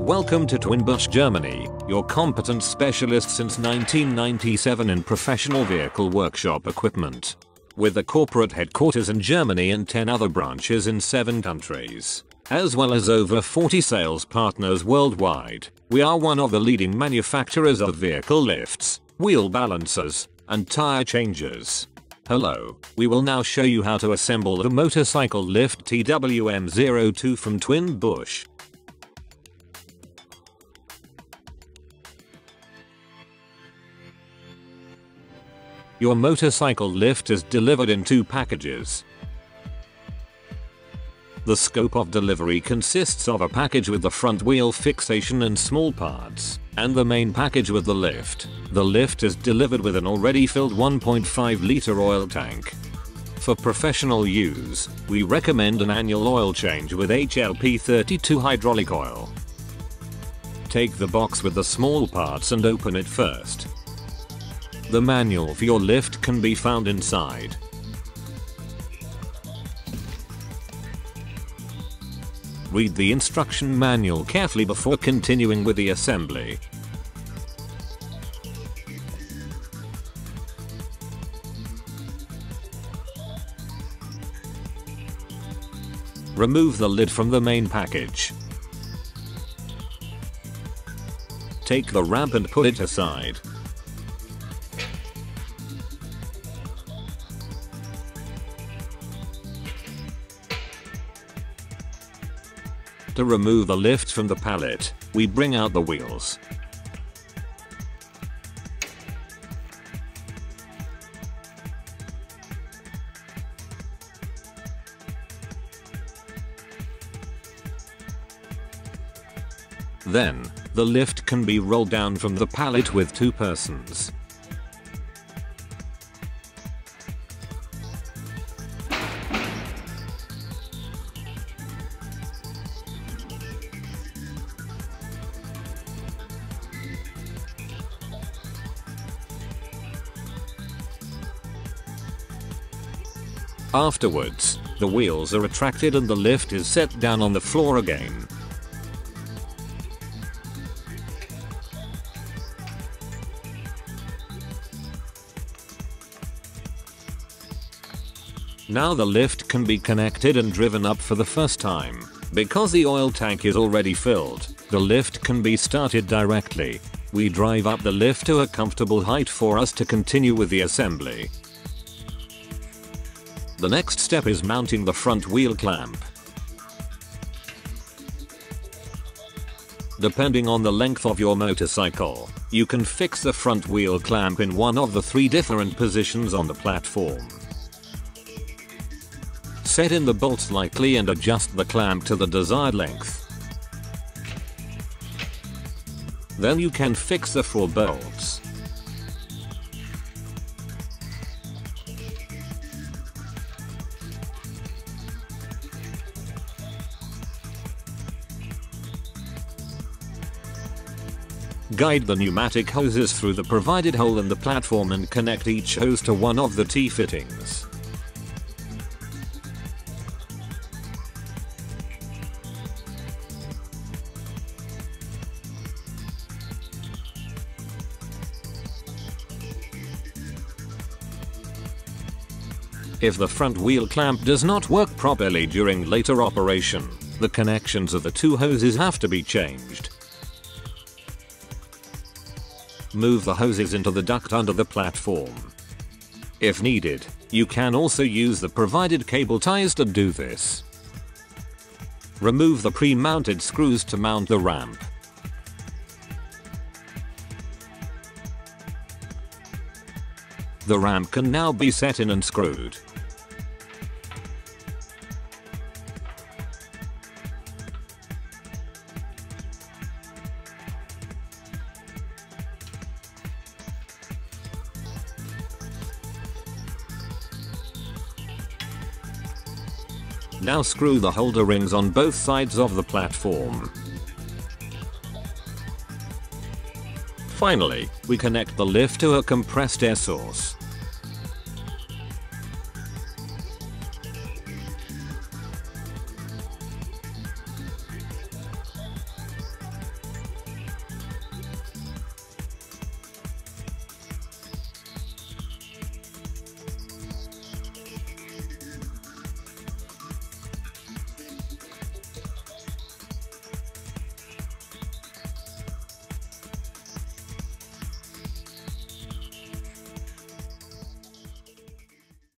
Welcome to TWIN BUSCH Germany, your competent specialist since 1997 in professional vehicle workshop equipment. With a corporate headquarters in Germany and 10 other branches in 7 countries, as well as over 40 sales partners worldwide, we are one of the leading manufacturers of vehicle lifts, wheel balancers, and tire changers. Hello, we will now show you how to assemble the motorcycle lift TWM-02 from TWIN BUSCH. Your motorcycle lift is delivered in 2 packages. The scope of delivery consists of a package with the front wheel fixation and small parts, and the main package with the lift. The lift is delivered with an already filled 1.5-liter oil tank. For professional use, we recommend an annual oil change with HLP32 hydraulic oil. Take the box with the small parts and open it first. The manual for your lift can be found inside. Read the instruction manual carefully before continuing with the assembly. Remove the lid from the main package. Take the ramp and put it aside. To remove the lift from the pallet, we bring out the wheels. Then, the lift can be rolled down from the pallet with 2 persons. Afterwards, the wheels are retracted and the lift is set down on the floor again. Now the lift can be connected and driven up for the first time. Because the oil tank is already filled, the lift can be started directly. We drive up the lift to a comfortable height for us to continue with the assembly. The next step is mounting the front wheel clamp. Depending on the length of your motorcycle, you can fix the front wheel clamp in one of the 3 different positions on the platform. Set in the bolts lightly and adjust the clamp to the desired length. Then you can fix the 4 bolts. Guide the pneumatic hoses through the provided hole in the platform and connect each hose to one of the T-fittings. If the front wheel clamp does not work properly during later operation, the connections of the 2 hoses have to be changed. Move the hoses into the duct under the platform. If needed, you can also use the provided cable ties to do this. Remove the pre-mounted screws to mount the ramp. The ramp can now be set in and screwed. Now screw the holder rings on both sides of the platform. Finally, we connect the lift to a compressed air source.